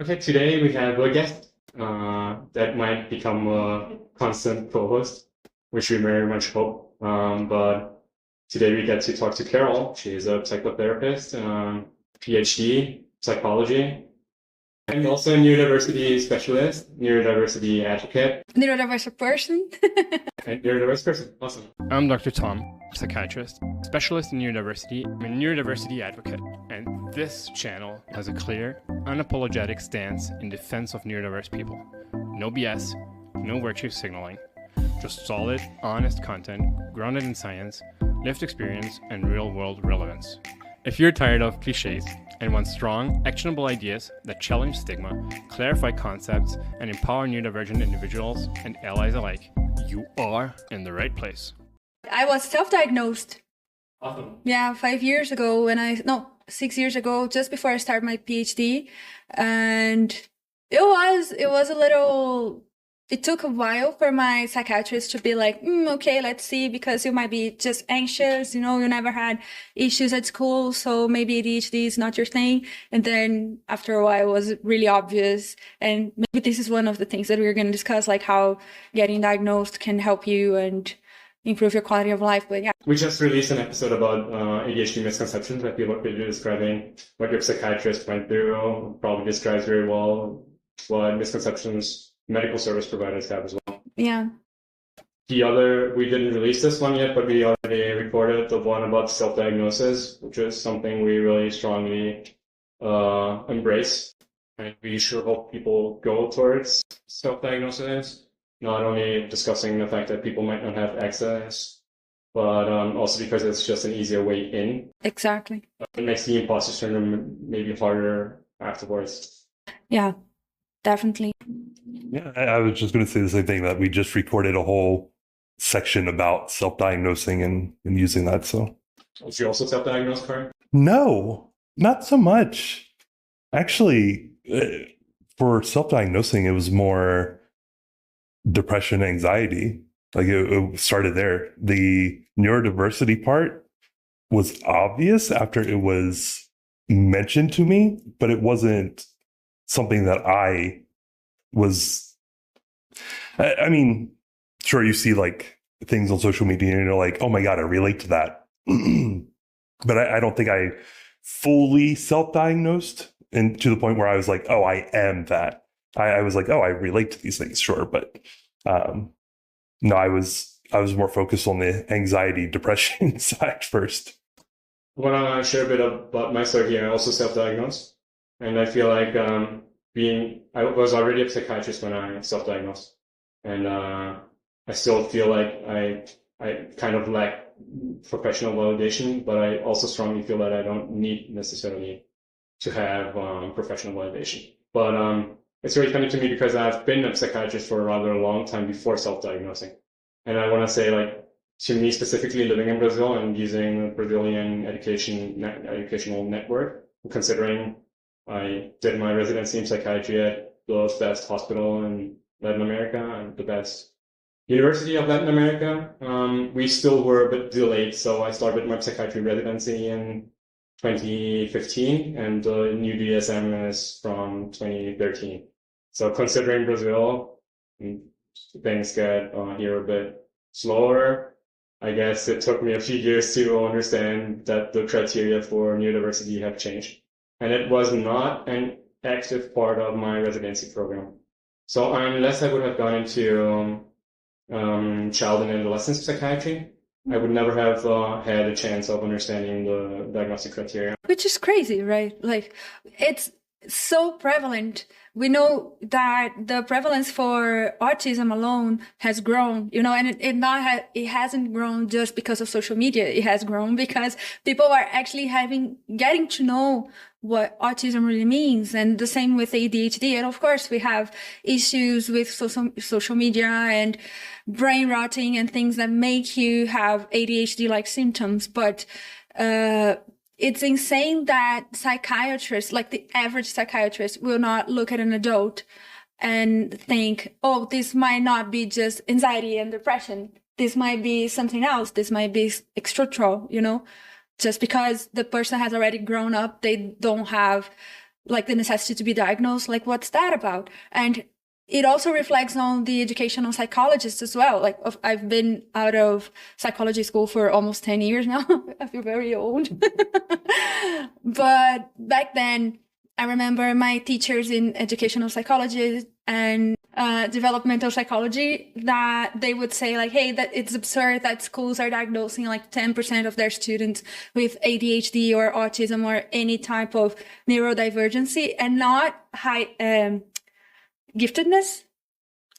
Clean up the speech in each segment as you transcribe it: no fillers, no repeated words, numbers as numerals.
Okay, today we have a guest that might become a constant co-host, which we very much hope. But today we get to talk to Carol. She's a psychotherapist, PhD, psychology, and also a neurodiversity specialist, neurodiversity advocate, Neurodiverse person. and neurodiverse person. Awesome. I'm Dr. Tom, psychiatrist, specialist in neurodiversity. I'm a neurodiversity advocate, and this channel has a clear, unapologetic stance in defense of neurodiverse people. No BS, no virtue signaling, just solid, honest content grounded in science, lived experience, and real-world relevance. If you're tired of cliches and want strong, actionable ideas that challenge stigma, clarify concepts, and empower neurodivergent individuals and allies alike, you are in the right place. I was self-diagnosed. Awesome. Yeah, 5 years ago no, 6 years ago, just before I started my PhD. And it took a while for my psychiatrist to be like, okay, let's see, because you might be just anxious, you never had issues at school, so maybe ADHD is not your thing. And then after a while, it was really obvious. And maybe this is one of the things that we're going to discuss, like how getting diagnosed can help you and improve your quality of life. But yeah. We just released an episode about ADHD misconceptions. I feel like we're describing what your psychiatrist went through, probably describes very well what misconceptions medical service providers have as well. Yeah. We didn't release this one yet, but we already recorded the one about self-diagnosis, which is something we really strongly embrace. And we sure hope people go towards self-diagnosis, not only discussing the fact that people might not have access, but also because it's just an easier way in. Exactly. It makes the imposter syndrome maybe harder afterwards. Yeah, definitely. Yeah, I was just going to say the same thing, that we just recorded a whole section about self-diagnosing and using that. So, Was you also self-diagnosed, Karen? no, not so much. Actually, for self-diagnosing, it was more depression, anxiety. Like it started there. The neurodiversity part was obvious after it was mentioned to me, but it wasn't something that I was. I mean, sure, you see like things on social media and you're like, oh my God, I relate to that. But I don't think I fully self-diagnosed, and to the point where I was like, oh, I am that. I was like, oh, I relate to these things, sure. But no, I was more focused on the anxiety, depression side first. I want to share a bit about my story here. I also self-diagnosed, and I feel like I was already a psychiatrist when I self-diagnosed, and I still feel like I kind of lack professional validation, but I also strongly feel that I don't need necessarily to have professional validation. But it's really funny to me because I've been a psychiatrist for a rather long time before self-diagnosing, and I want to say, like, to me specifically, living in Brazil and using the Brazilian educational network, considering I did my residency in psychiatry at the best hospital in Latin America and the best University of Latin America. We still were a bit delayed, so I started my psychiatry residency in 2015, and the new DSM is from 2013. So considering Brazil, things get here a bit slower. I guess it took me a few years to understand that the criteria for neurodiversity have changed. And it was not an active part of my residency program. So unless I would have gone into child and adolescent psychiatry, I would never have had a chance of understanding the diagnostic criteria. Which is crazy, right? Like, it's so prevalent. We know that the prevalence for autism alone has grown, and it hasn't grown just because of social media. It has grown because people are actually getting to know what autism really means. And the same with ADHD. And of course, we have issues with social media and brain rotting and things that make you have ADHD-like symptoms. But it's insane that psychiatrists, like the average psychiatrist, will not look at an adult and think, oh, this might not be just anxiety and depression. This might be something else. This might be structural, Just because the person has already grown up, they don't have like the necessity to be diagnosed. Like, what's that about? And it also reflects on the educational psychologists as well. Like, I've been out of psychology school for almost 10 years now. I feel very old. But back then, I remember my teachers in educational psychology and developmental psychology, that they would say like, hey, that it's absurd that schools are diagnosing like 10% of their students with ADHD or autism or any type of neurodivergency, and not high giftedness,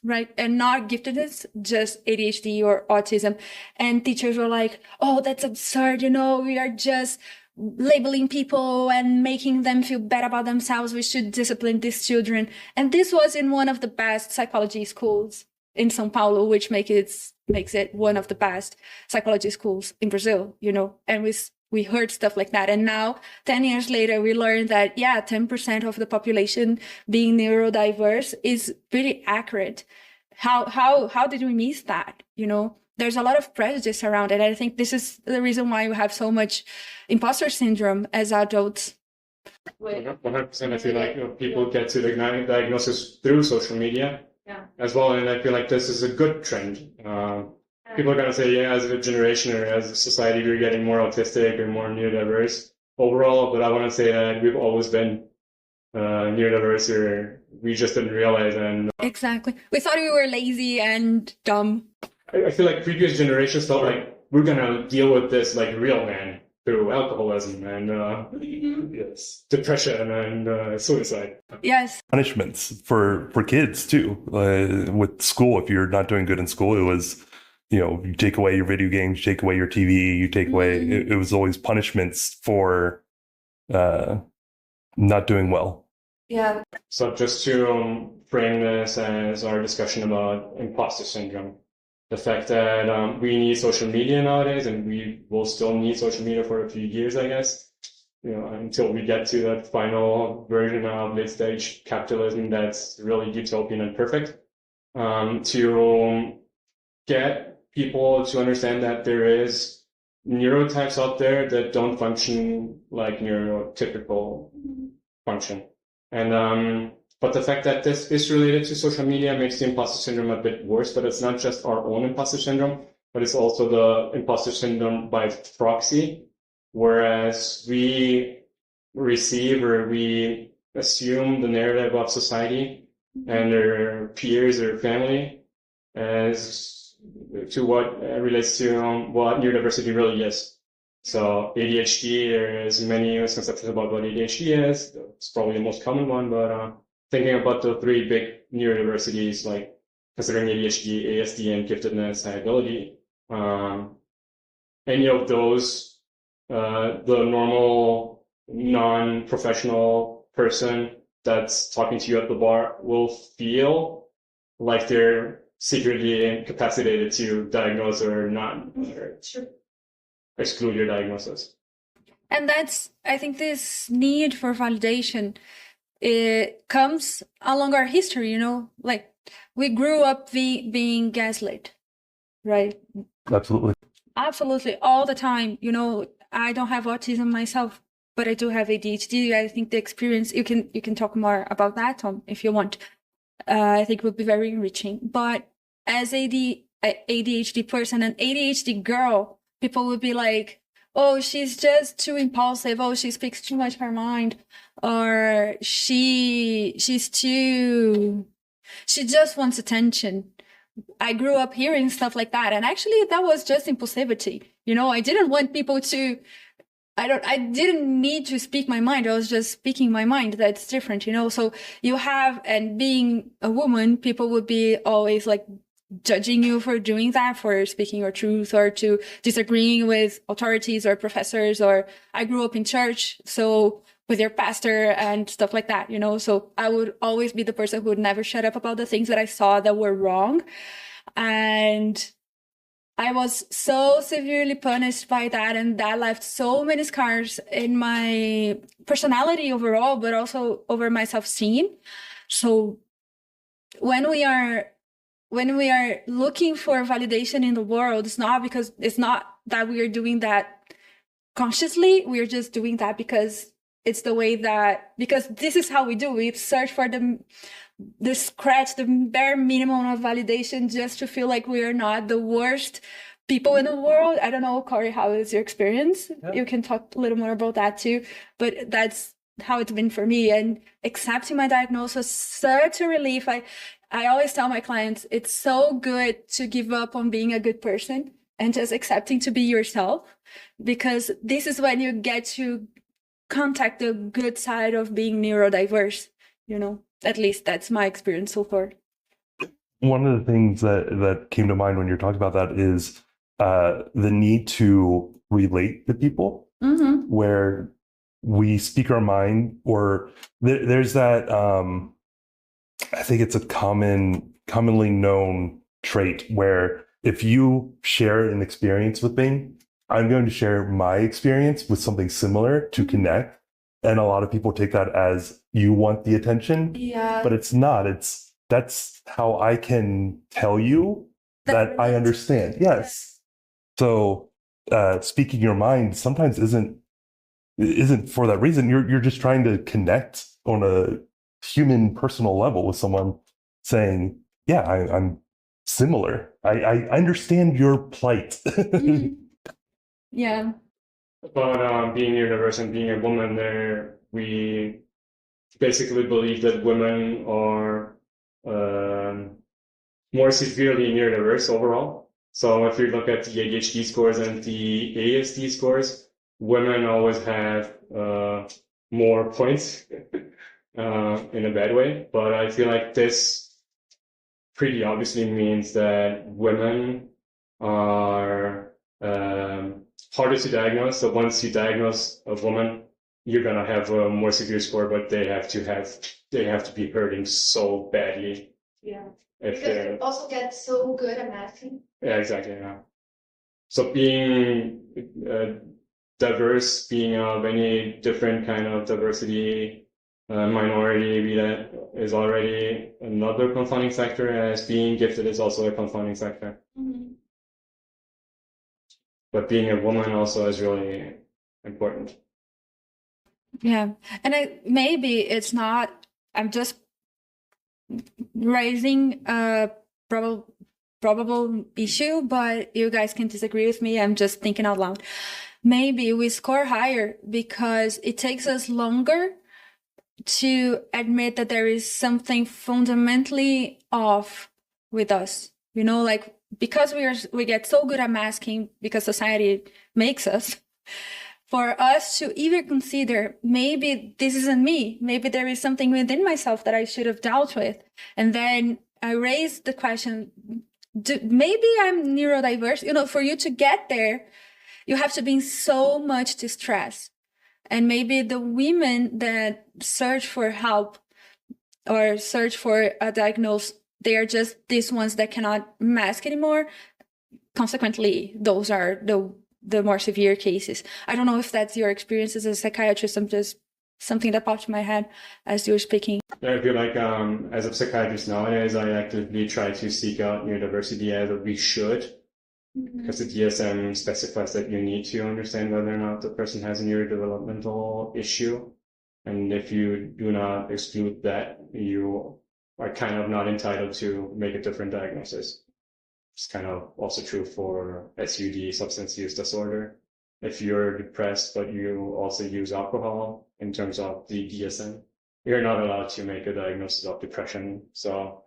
right? And not giftedness, just ADHD or autism. And teachers were like, oh, that's absurd. We are just labeling people and making them feel bad about themselves. We should discipline these children. And this was in one of the best psychology schools in São Paulo, which makes it one of the best psychology schools in Brazil, and we heard stuff like that. And now 10 years later, we learned that, 10% of the population being neurodiverse is pretty accurate. How did we miss that? There's a lot of prejudice around it. I think this is the reason why we have so much imposter syndrome as adults. 100%. I feel like people get to the diagnosis through social media as well. And I feel like this is a good trend. People are going to say, as a generation or as a society, we're getting more autistic or more neurodiverse overall. But I want to say that we've always been neurodiverse, or we just didn't realize. And exactly. We thought we were lazy and dumb. I feel like previous generations felt like we're going to deal with this like real man through alcoholism and depression and suicide. Yes. Punishments for kids too. With school, if you're not doing good in school, it was, you take away your video games, you take away your TV, you take away, it was always punishments for not doing well. Yeah. So just to frame this as our discussion about imposter syndrome, the fact that we need social media nowadays, and we will still need social media for a few years, I guess, until we get to that final version of late stage capitalism that's really utopian and perfect, to get people to understand that there is neurotypes out there that don't function like neurotypical function. And but the fact that this is related to social media makes the imposter syndrome a bit worse. But it's not just our own imposter syndrome, but it's also the imposter syndrome by proxy. Whereas we receive or we assume the narrative of society and their peers or family as to what relates to what neurodiversity really is. So ADHD, there's many misconceptions about what ADHD is. It's probably the most common one, but thinking about the three big neurodiversities, like considering ADHD, ASD, and giftedness, high ability, any of those, the normal non-professional person that's talking to you at the bar will feel like they're secretly incapacitated to diagnose or not, or exclude your diagnosis. And I think this need for validation, it comes along our history, like we grew up being gaslit, right? Absolutely, all the time. I don't have autism myself, but I do have ADHD. I think the experience, you can talk more about that, Tom, if you want. I think it would be very enriching. But as ADHD person, an ADHD girl, people would be like, oh, she's just too impulsive. Oh, she speaks too much her mind. Or she just wants attention. I grew up hearing stuff like that. And actually that was just impulsivity. I didn't want people to, I didn't need to speak my mind. I was just speaking my mind. That's different, So you have, and being a woman, people would be always like judging you for doing that, for speaking your truth, or to disagreeing with authorities or professors. Or I grew up in church, so with your pastor and stuff like that, So I would always be the person who would never shut up about the things that I saw that were wrong. And I was so severely punished by that, and that left so many scars in my personality overall, but also over my self-esteem. So when we are looking for validation in the world, it's not that we are doing that consciously. We are just doing that because it's the way that, because this is how we do. We search for the scratch, the bare minimum of validation just to feel like we are not the worst people in the world. I don't know, Corey, how is your experience? Yeah. You can talk a little more about that too, but that's how it's been for me. And accepting my diagnosis, such a relief. I always tell my clients, it's so good to give up on being a good person and just accepting to be yourself, because this is when you get to contact the good side of being neurodiverse, you know, at least that's my experience so far. One of the things that came to mind when you're talking about that is the need to relate to people, where we speak our mind, or there's that, I think it's a commonly known trait where if you share an experience with me, I'm going to share my experience with something similar to connect. And a lot of people take that as you want the attention, but it's not. That's how I can tell you that I understand. Yes. So speaking your mind sometimes isn't for that reason. You're just trying to connect on a human personal level with someone, saying, yeah, I'm similar. I understand your plight. Yeah. But being neurodiverse and being a woman, there we basically believe that women are more severely neurodiverse overall. So if you look at the ADHD scores and the ASD scores, women always have more points in a bad way. But I feel like this pretty obviously means that women are harder to diagnose. So once you diagnose a woman, you're gonna have a more severe score, but they have to be hurting so badly. Yeah. If Because they're they also get so good at masking. yeah, exactly. Yeah. So being diverse, being of any different kind of diversity, minority, that is already another confounding factor, as being gifted is also a confounding factor. But being a woman also is really important. Yeah. And maybe it's not, I'm just raising a probable issue, but you guys can disagree with me. I'm just thinking out loud. Maybe we score higher because it takes us longer to admit that there is something fundamentally off with us. You know, like, because we get so good at masking because society makes us, for us to even consider, maybe this isn't me, maybe there is something within myself that I should have dealt with. And then I raised the question, maybe I'm neurodiverse. You know, for you to get there, you have to be in so much distress. And maybe the women that search for help or search for a diagnosis, they are just these ones that cannot mask anymore. Consequently, those are the more severe cases. I don't know if that's your experience as a psychiatrist. I'm just something that popped in my head as you were speaking. Yeah, I feel like as a psychiatrist nowadays, I actively try to seek out neurodiversity as we should, because the DSM specifies that you need to understand whether or not the person has a neurodevelopmental issue. And if you do not exclude that, you are kind of not entitled to make a different diagnosis. It's kind of also true for SUD, substance use disorder. If you're depressed, but you also use alcohol in terms of the DSM, you're not allowed to make a diagnosis of depression. So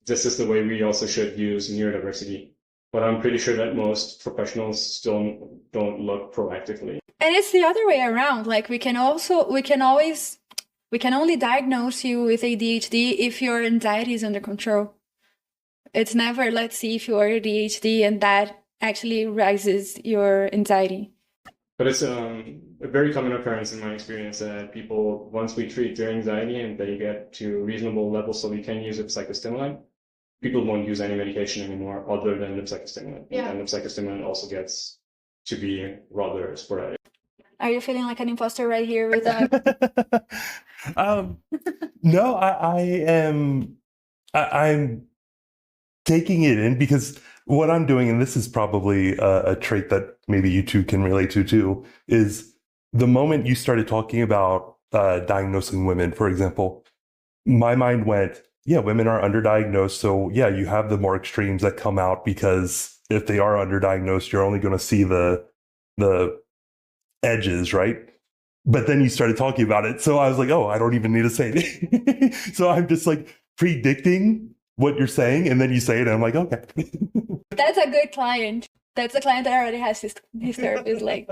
this is the way we also should use neurodiversity. But I'm pretty sure that most professionals still don't look proactively. And it's the other way around. Like, we can only diagnose you with ADHD if your anxiety is under control. It's never, let's see if you are ADHD, and that actually raises your anxiety. But it's a very common occurrence in my experience that people, once we treat their anxiety and they get to reasonable levels so we can use a psychostimulant, people won't use any medication anymore other than the psychostimulant. Yeah. And the psychostimulant also gets to be rather sporadic. Are you feeling like an imposter right here with that? No, I am. I'm taking it in, because what I'm doing, and this is probably a trait that maybe you two can relate to too, is the moment you started talking about diagnosing women, for example, my mind went, yeah, women are underdiagnosed. So yeah, you have the more extremes that come out because if they are underdiagnosed, you're only going to see the edges, right? But then you started talking about it. So I was like, oh, I don't even need to say it. So I'm just like predicting what you're saying. And then you say it and I'm like, okay. That's a good client. That's a client that already has his therapist like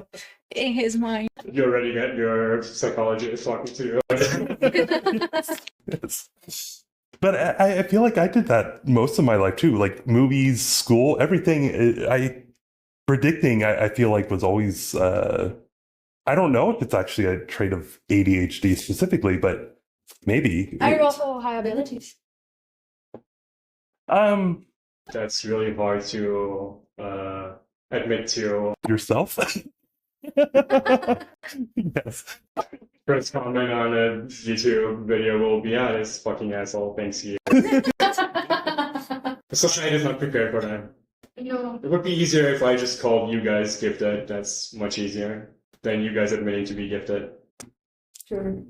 in his mind. You already get your psychologist talking to you. Yes. But I feel like I did that most of my life too. Like movies, school, everything. Predicting, I feel like was always, I don't know if it's actually a trait of ADHD specifically, but maybe. Are you also high abilities? That's really hard to admit to. Yourself? Yes. First comment on a YouTube video will be, yeah, this fucking asshole thinks he Society is not prepared for that. No. It would be easier if I just called you guys gifted. That's much easier than you guys admitting to be gifted. Sure.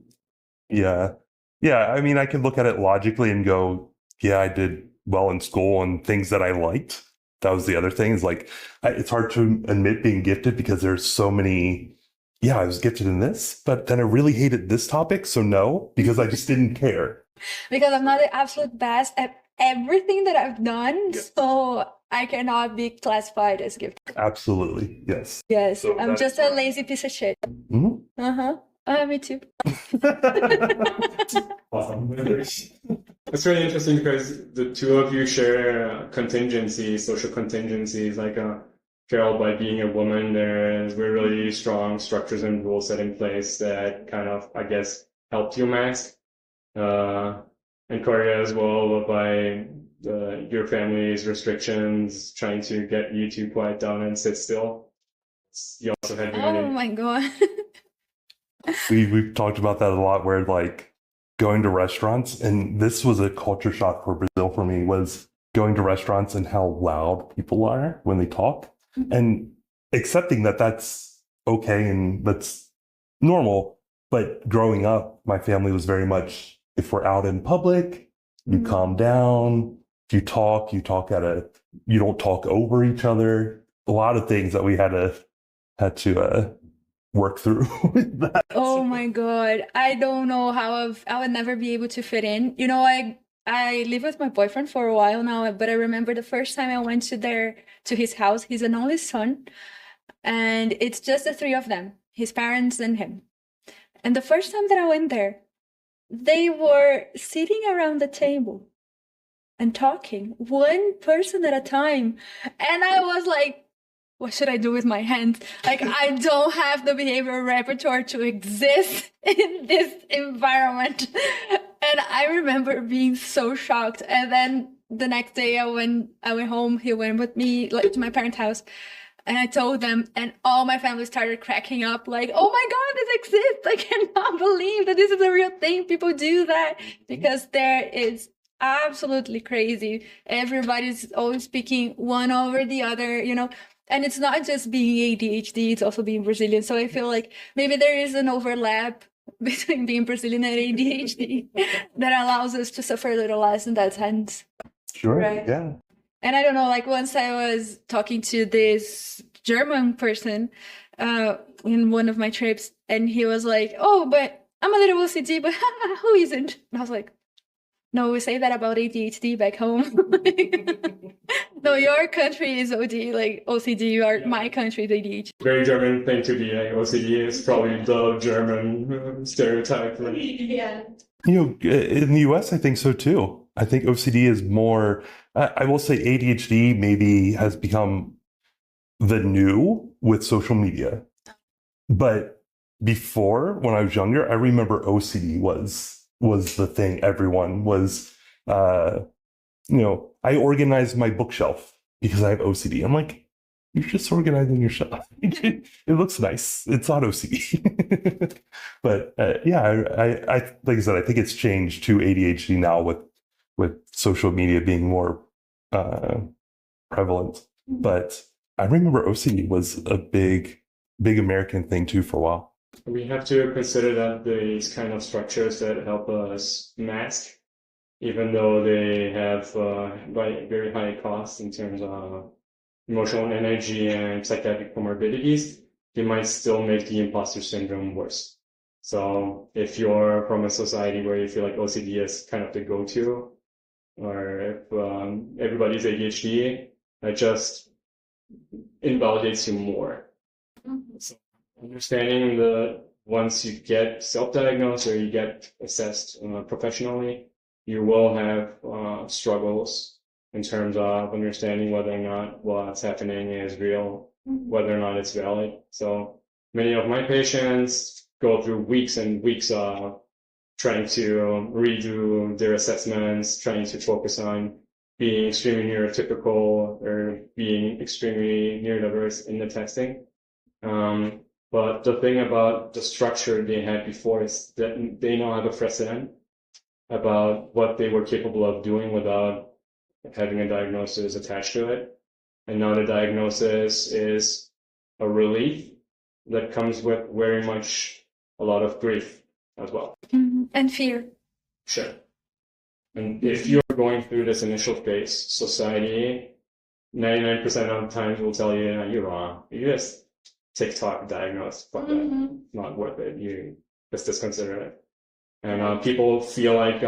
Yeah. Yeah. I mean, I can look at it logically and go, yeah, I did well in school and things that I liked. That was the other thing is like, it's hard to admit being gifted because there's so many, yeah, I was gifted in this, but then I really hated this topic. So no, because I just didn't care. Because I'm not the absolute best at everything that I've done. Yeah. So I cannot be classified as gifted. Absolutely. Yes. Yes. So I'm that's just a fine. lazy piece of shit. Mhm. Uh-huh. Me too. Awesome. It's really interesting because the two of you share contingencies, social contingencies. Like Carol, by being a woman, there's really strong structures and rules set in place that kind of, I guess, helped you mask. And Korea as well, by your family's restrictions, trying to get you to quiet down and sit still. You also had Oh my God. We've talked about that a lot where like going to restaurants, and this was a culture shock for Brazil for me, was going to restaurants and how loud people are when they talk and accepting that that's okay and that's normal. But growing up, my family was very much, if we're out in public, you calm down. If you talk you don't talk over each other. A lot of things that we had to work through with that. Oh my God. I don't know how I would never be able to fit in. You know, I live with my boyfriend for a while now, but I remember the first time I went to his house. He's an only son, and it's just the three of them, his parents and him. And the first time that I went there, they were sitting around the table and talking, one person at a time. And I was like, what should I do with my hands? Like, I don't have the behavioral repertoire to exist in this environment. And I remember being so shocked. And then the next day I went home, he went with me like to my parents' house. And I told them, and all my family started cracking up like, oh my God, this exists. I cannot believe that this is a real thing. People do that because there is absolutely crazy. Everybody's always speaking one over the other, you know. And it's not just being ADHD, it's also being Brazilian. So I feel like maybe there is an overlap between being Brazilian and ADHD that allows us to suffer a little less in that sense. Sure. Right. Yeah. And I don't know, like once I was talking to this German person in one of my trips, and he was like, oh, but I'm a little OCD, but who isn't? And I was like, no, we say that about ADHD back home. No, your country is OCD, my country is ADHD. Very German thing to be. Like, OCD is probably the German stereotype. Yeah. You know, in the US, I think so too. I think OCD is more, I will say ADHD maybe has become the new with social media. But before, when I was younger, I remember OCD was the thing. Everyone was, I organized my bookshelf because I have OCD. I'm like, you're just organizing your shelf. It looks nice. It's not OCD. But yeah, I like I said, I think it's changed to ADHD now with social media being more prevalent. But I remember OCD was a big American thing too for a while. We have to consider that these kind of structures that help us mask, even though they have very high costs in terms of emotional energy and psychiatric comorbidities, they might still make the imposter syndrome worse. So if you're from a society where you feel like OCD is kind of the go-to, or if everybody's ADHD, that just invalidates you more. So understanding that once you get self-diagnosed or you get assessed professionally, you will have struggles in terms of understanding whether or not what's happening is real, whether or not it's valid. So many of my patients go through weeks and weeks of trying to redo their assessments, trying to focus on being extremely neurotypical or being extremely neurodiverse in the testing. But the thing about the structure they had before is that they now have a precedent about what they were capable of doing without having a diagnosis attached to it. And now the diagnosis is a relief that comes with very much a lot of grief as well. And fear. Sure. And if you're going through this initial phase, society 99% of the times will tell you, you're wrong. You just TikTok diagnosed. Fuck that. Not worth it. You just disconsider it. And people feel like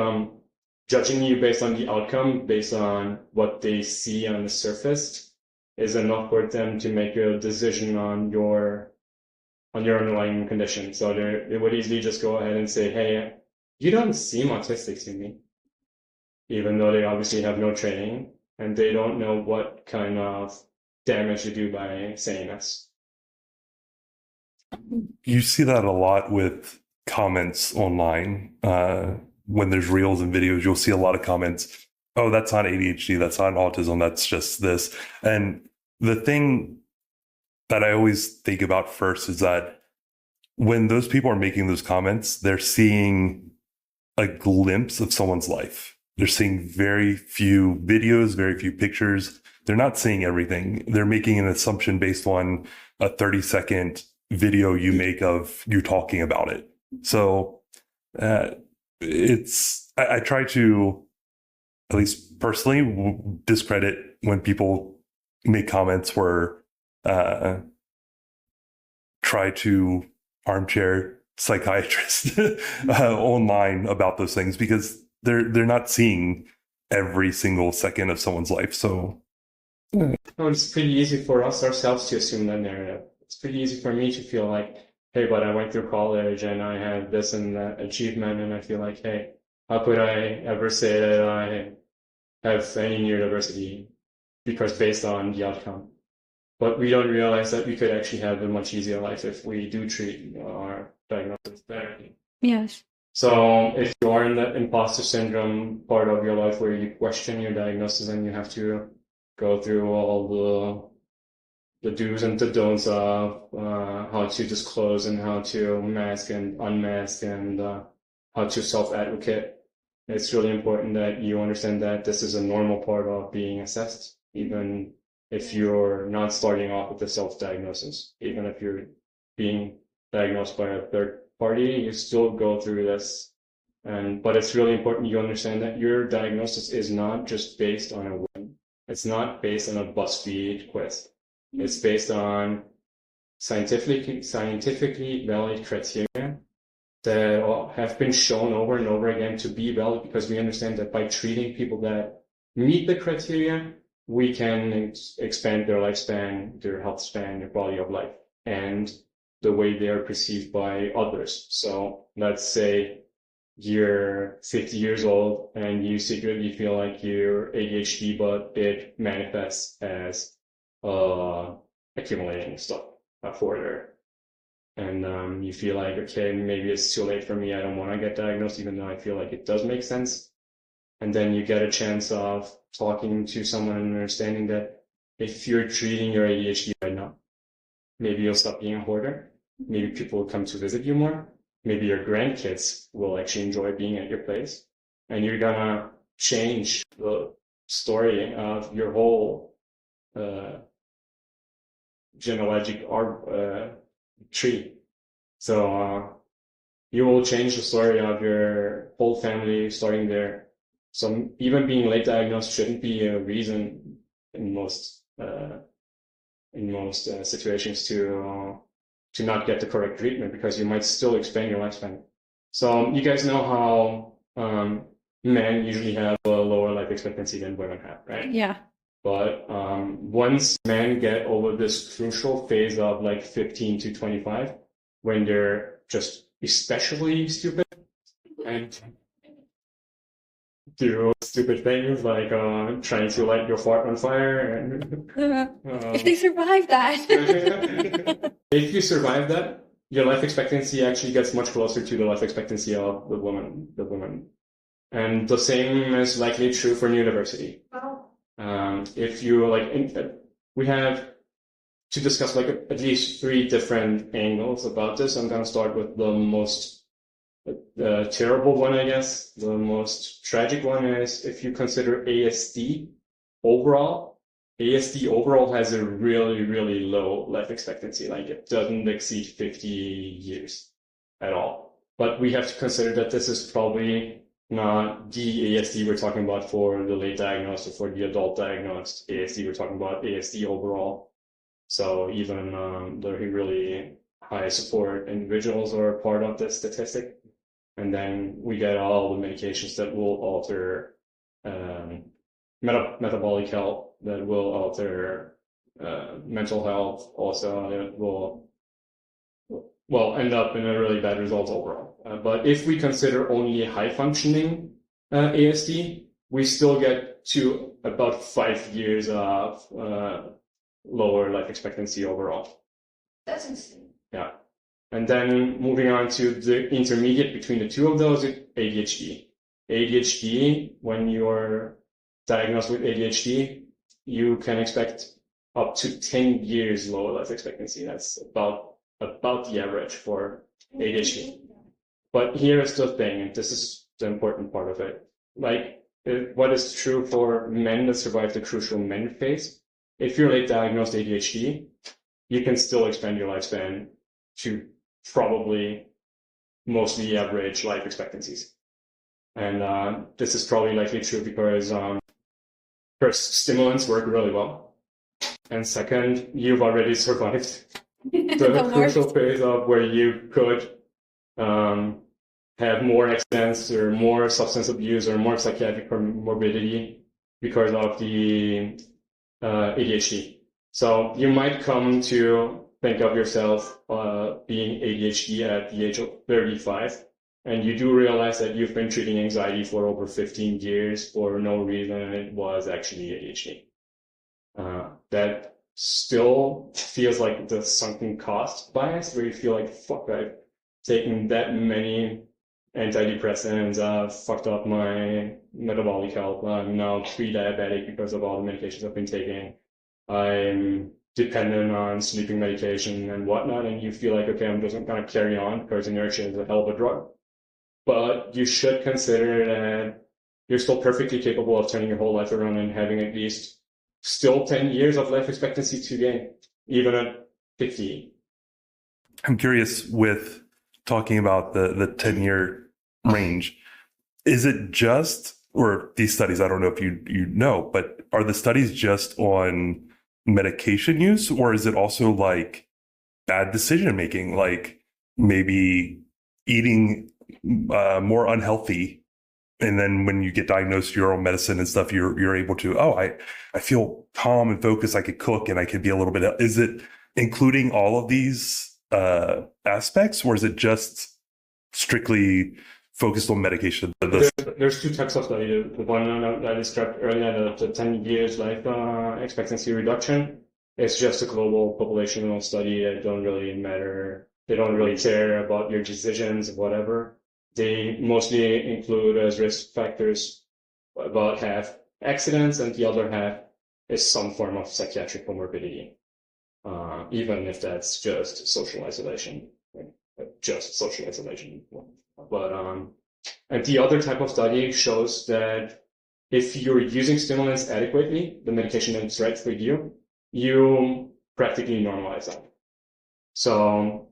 judging you based on the outcome, based on what they see on the surface, is enough for them to make a decision on your underlying condition. So they would easily just go ahead and say, hey, you don't seem autistic to me, even though they obviously have no training and they don't know what kind of damage you do by saying this. You see that a lot with comments online. When there's reels and videos, you'll see a lot of comments. Oh, that's not ADHD. That's not autism. That's just this. And the thing that I always think about first is that when those people are making those comments, they're seeing a glimpse of someone's life. They're seeing very few videos, very few pictures. They're not seeing everything. They're making an assumption based on a 30-second video you make of you talking about it. So I try to, at least personally, discredit when people make comments where try to armchair psychiatrist online about those things, because they're not seeing every single second of someone's life. So it's pretty easy for us ourselves to assume that narrative. It's pretty easy for me to feel like, hey, but I went through college and I had this and that achievement, and I feel like, hey, how could I ever say that I have any neurodiversity because based on the outcome? But we don't realize that we could actually have a much easier life if we do treat our diagnosis better. Yes. So if you are in the imposter syndrome part of your life where you question your diagnosis and you have to go through all the do's and the don'ts of how to disclose and how to mask and unmask and how to self-advocate, it's really important that you understand that this is a normal part of being assessed, even if you're not starting off with a self-diagnosis. Even if you're being diagnosed by a third party, you still go through this. But it's really important you understand that your diagnosis is not just based on a whim. It's not based on a BuzzFeed quiz. It's based on scientifically valid criteria that have been shown over and over again to be valid, because we understand that by treating people that meet the criteria, we can expand their lifespan, their health span, their quality of life, and the way they are perceived by others. So let's say you're 50 years old and you secretly feel like you're ADHD, but it manifests as accumulating stuff further. And you feel like, okay, maybe it's too late for me. I don't want to get diagnosed, even though I feel like it does make sense. And then you get a chance of talking to someone and understanding that if you're treating your ADHD right now, maybe you'll stop being a hoarder. Maybe people will come to visit you more. Maybe your grandkids will actually enjoy being at your place. And you're gonna change the story of your whole genealogic tree. So you will change the story of your whole family starting there. So even being late diagnosed shouldn't be a reason in most situations to not get the correct treatment, because you might still expand your lifespan. So you guys know how men usually have a lower life expectancy than women have, right? Yeah. But once men get over this crucial phase of like 15 to 25, when they're just especially stupid and do stupid things like trying to light your fart on fire. And, If they survive that. if you survive that, your life expectancy actually gets much closer to the life expectancy of the woman. And the same is likely true for neurodiversity. If you we have to discuss like at least 3 different angles about this. I'm going to start with the most terrible one, I guess. The most tragic one is if you consider ASD overall. ASD overall has a really, really low life expectancy. Like it doesn't exceed 50 years at all. But we have to consider that this is probably not the ASD we're talking about for the late diagnosed or for the adult diagnosed ASD. We're talking about ASD overall. So even the really high support individuals are part of this statistic. And then we get all the medications that will alter metabolic health, that will alter mental health, also that will end up in a really bad result overall. But if we consider only high functioning ASD, we still get to about 5 years of lower life expectancy overall. That's insane. Yeah. And then moving on to the intermediate between the two of those, ADHD. ADHD, when you're diagnosed with ADHD, you can expect up to 10 years lower life expectancy. That's about the average for ADHD. But here is the thing, and this is the important part of it. Like, what is true for men that survive the crucial men phase, if you're late diagnosed ADHD, you can still expand your lifespan to probably mostly average life expectancies. And this is probably likely true because first, stimulants work really well. And second, you've already survived the crucial phase of where you could have more accidents or more substance abuse or more psychiatric morbidity because of the ADHD. So you might come to think of yourself being ADHD at the age of 35, and you do realize that you've been treating anxiety for over 15 years for no reason, and it was actually ADHD. That still feels like the sunken cost bias, where you feel like, fuck, I've taken that many antidepressants, fucked up my metabolic health. I'm now pre-diabetic because of all the medications I've been taking. I'm dependent on sleeping medication and whatnot, and you feel like, okay, I'm just going to carry on because inertia is a hell of a drug. But you should consider that you're still perfectly capable of turning your whole life around and having at least still 10 years of life expectancy to gain, even at 50. I'm curious, with talking about the 10-year range, is it just, or these studies, I don't know if you know, but are the studies just on medication use, or is it also like bad decision making, like maybe eating more unhealthy, and then when you get diagnosed your own medicine and stuff, you're able to, I feel calm and focused, I could cook and I could be a little bit, is it including all of these aspects, or is it just strictly focused on medication? There's 2 types of study. The one that I described earlier, the 10 years life expectancy reduction, it's just a global populational study. It don't really matter. They don't really care about your decisions, whatever. They mostly include as risk factors about half accidents, and the other half is some form of psychiatric comorbidity, even if that's just social isolation. But and the other type of study shows that if you're using stimulants adequately, the medication that's right for you, you practically normalize that. So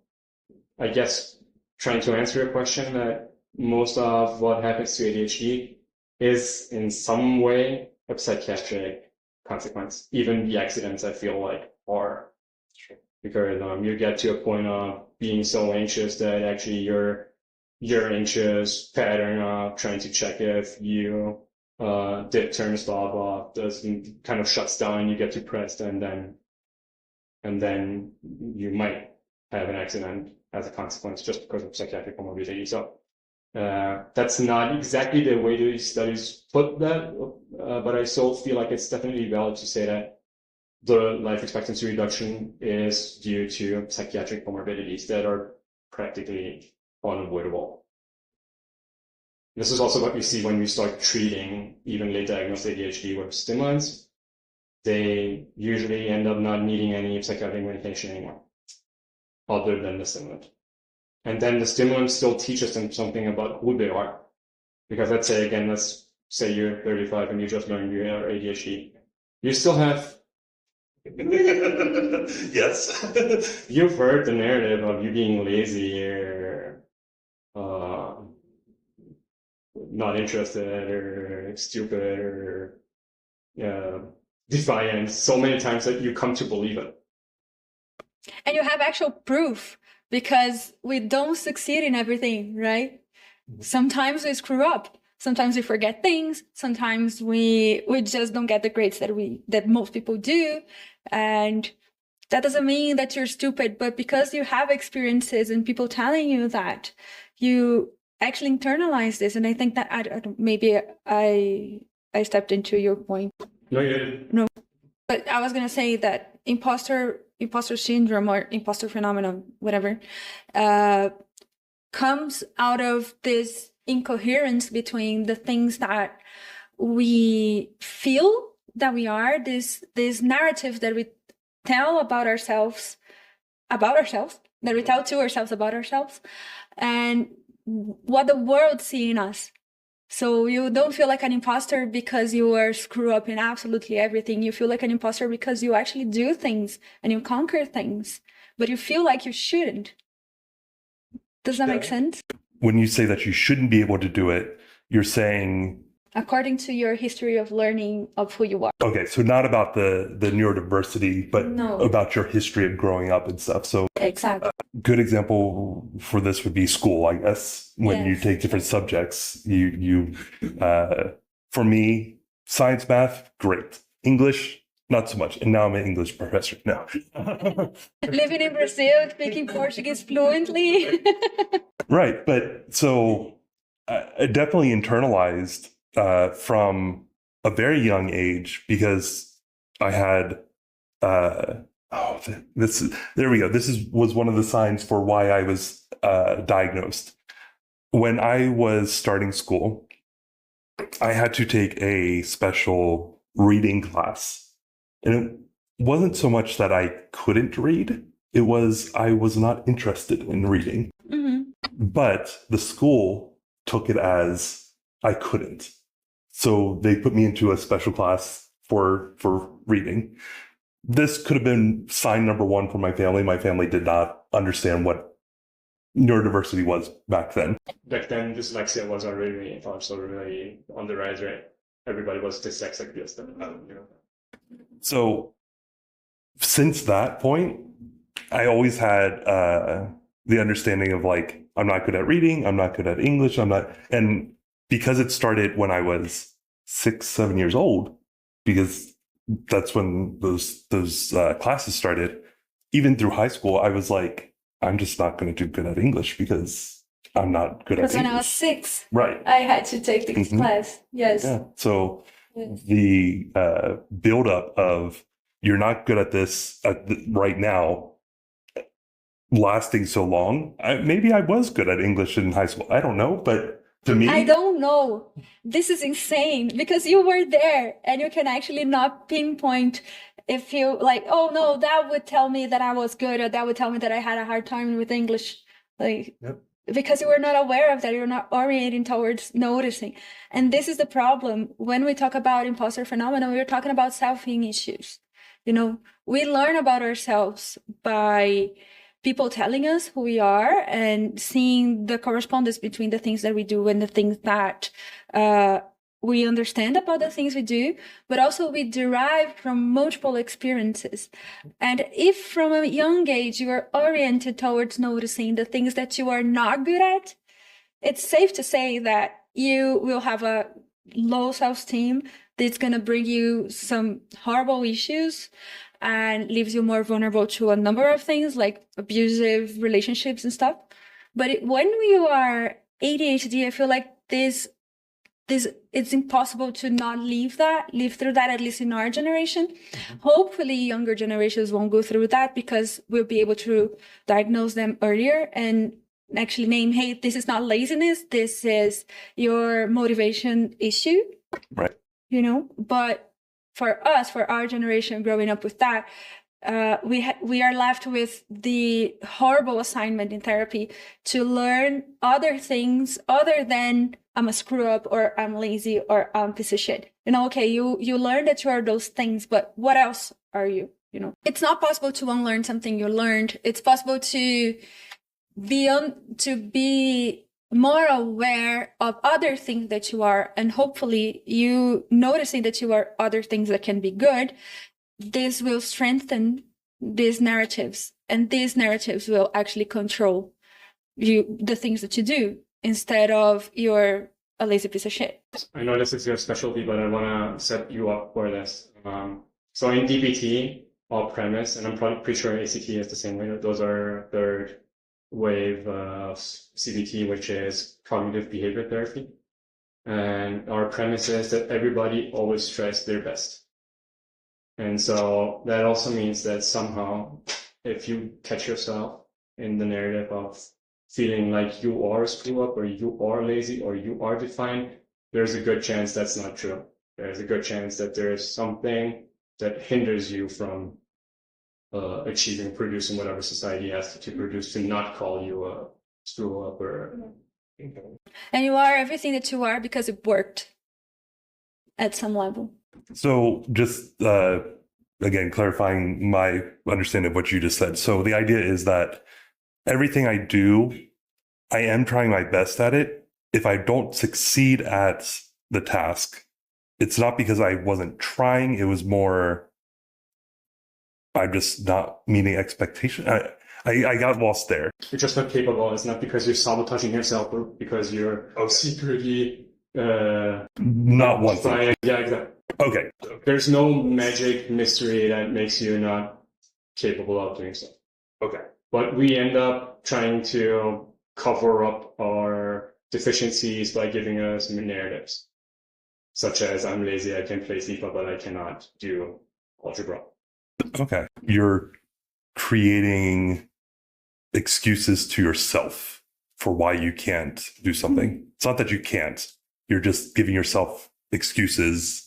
I guess trying to answer your question, that most of what happens to ADHD is in some way a psychiatric consequence. Even the accidents, I feel like, are. Because you get to a point of being so anxious that actually your anxious pattern of trying to check if you did turn the stop off doesn't kind of shuts down, you get depressed, and then you might have an accident as a consequence just because of psychiatric comorbidity. So that's not exactly the way the studies put that, but I still feel like it's definitely valid to say that the life expectancy reduction is due to psychiatric comorbidities that are practically unavoidable. This is also what we see when we start treating even late diagnosed ADHD with stimulants. They usually end up not needing any psychiatric medication anymore, other than the stimulant. And then the stimulant still teaches them something about who they are. Because let's say you're 35 and you just learned you have ADHD. You still have Yes. You've heard the narrative of you being lazy or not interested or stupid or defiant so many times that you come to believe it. And you have actual proof, because we don't succeed in everything, right? Sometimes we screw up. Sometimes we forget things. Sometimes we just don't get the grades that most people do. And that doesn't mean that you're stupid, but because you have experiences and people telling you that, you actually internalize this. And I think that maybe I stepped into your point. No, you didn't. No, but I was going to say that imposter syndrome or imposter phenomenon, whatever, comes out of this incoherence between the things that we feel that we are, this narrative that we tell about ourselves, that we tell to ourselves about ourselves, and what the world sees in us. So you don't feel like an imposter because you are screw up in absolutely everything. You feel like an imposter because you actually do things and you conquer things, but you feel like you shouldn't. Does that make sense? When you say that you shouldn't be able to do it, you're saying according to your history of learning of who you are. Okay, so not about the neurodiversity, but about your history of growing up and stuff. So exactly. Good example for this would be school, I guess. When you take different subjects, you for me, science, math, great. English, not so much. And now I'm an English professor now. Living in Brazil, speaking Portuguese fluently. Right, but so I definitely internalized from a very young age, because I had there we go. Was one of the signs for why I was diagnosed. When I was starting school, I had to take a special reading class, and it wasn't so much that I couldn't read; it was I was not interested in reading. Mm-hmm. But the school took it as I couldn't. So they put me into a special class for reading. This could have been sign number one for my family. My family did not understand what neurodiversity was back then. Back then, dyslexia was already on the rise, right? Everybody was dyslexic. So since that point, I always had the understanding of like, I'm not good at reading. I'm not good at English. And because it started when I was 6-7 years old, because that's when those classes started. Even through high school, I was like, I'm just not going to do good at English because I'm not good at English. Because when I was 6, right, I had to take this class. Yes. Yeah. So the buildup of you're not good at this right now, lasting so long. Maybe I was good at English in high school. I don't know, but to me, I don't know. This is insane because you were there and you can actually not pinpoint if you like, oh no, that would tell me that I was good, or that would tell me that I had a hard time with English. Like, because you were not aware of that. You're not orienting towards noticing. And this is the problem. When we talk about imposter phenomenon, we're talking about self-esteem issues. You know, we learn about ourselves by people telling us who we are and seeing the correspondence between the things that we do and the things that we understand about the things we do, but also we derive from multiple experiences. And if from a young age you are oriented towards noticing the things that you are not good at, it's safe to say that you will have a low self-esteem that's going to bring you some horrible issues and leaves you more vulnerable to a number of things like abusive relationships and stuff. But when you are ADHD, I feel like this it's impossible to not live through that, at least in our generation. Hopefully younger generations won't go through that, because we'll be able to diagnose them earlier and actually name, hey, this is not laziness, this is your motivation issue. Right. You know, but for us, for our generation growing up with that, we are left with the horrible assignment in therapy to learn other things other than I'm a screw up, or I'm lazy, or I'm a piece of shit. You know, okay, you learn that you are those things, but what else are you? You know, it's not possible to unlearn something you learned. It's possible to be more aware of other things that you are, and hopefully you noticing that you are other things that can be good. This will strengthen these narratives, and these narratives will actually control you, the things that you do, instead of you're a lazy piece of shit. I know this is your specialty, but I want to set you up for this. So in DBT, all premise, and I'm probably pretty sure ACT is the same way. Those are third wave of CBT, which is cognitive behavior therapy. And our premise is that everybody always tries their best. And so that also means that somehow, if you catch yourself in the narrative of feeling like you are a screw up, or you are lazy, or you are defined, there's a good chance that's not true. There's a good chance that there is something that hinders you from achieving, producing whatever society asks you to produce, to not call you a screw up or. And you are everything that you are because it worked at some level. So just again, clarifying my understanding of what you just said. So the idea is that everything I do, I am trying my best at it. If I don't succeed at the task, it's not because I wasn't trying. It was more, I'm just not meeting expectation. I got lost there. You're just not capable. It's not because you're sabotaging yourself, or because you're secretly not wanting. Yeah, exactly. Okay. There's no magic mystery that makes you not capable of doing so. Okay. But we end up trying to cover up our deficiencies by giving us narratives, such as I'm lazy, I can play FIFA, but I cannot do algebra. Okay. You're creating excuses to yourself for why you can't do something. It's not that you can't. You're just giving yourself excuses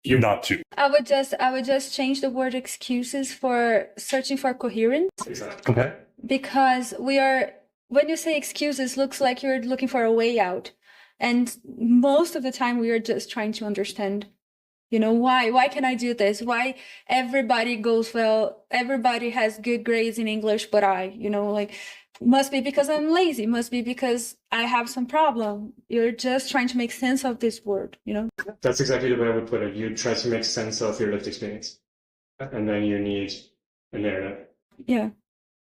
not to. I would just change the word excuses for searching for coherence. Exactly. Okay. Because when you say excuses, looks like you're looking for a way out. And most of the time we are just trying to understand, you know, why can I do this? Why everybody goes well, everybody has good grades in English, but must be because I'm lazy, must be because I have some problem. You're just trying to make sense of this word, you know? That's exactly the way I would put it. You try to make sense of your lived experience, and then you need a narrative. Yeah,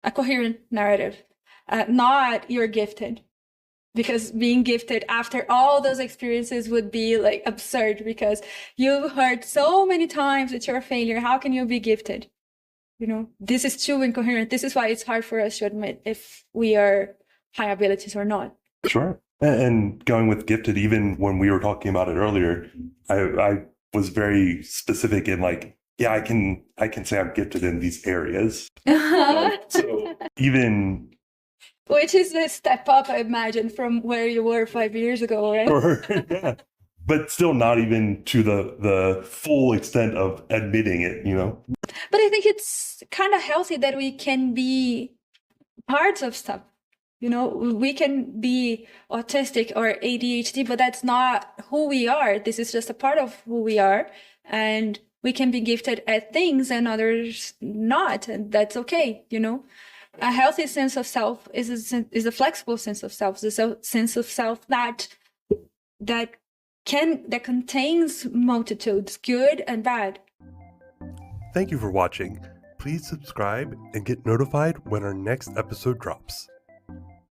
a coherent narrative. Not you're gifted. Because being gifted after all those experiences would be like absurd, because you heard so many times that you're a failure. How can you be gifted? You know, this is too incoherent. This is why it's hard for us to admit if we are high abilities or not. Sure. And going with gifted, even when we were talking about it earlier, I was very specific in like, yeah, I can say I'm gifted in these areas. So even, which is a step up, I imagine, from where you were 5 years ago, right? yeah. But still not even to the full extent of admitting it, you know? But I think it's kind of healthy that we can be parts of stuff. You know, we can be autistic or ADHD, but that's not who we are. This is just a part of who we are. And We can be gifted at things and others not, and that's okay, you know. A healthy sense of self is a flexible sense of self. It's a sense of self that contains multitudes, good and bad. Thank you for watching. Please subscribe and get notified when our next episode drops.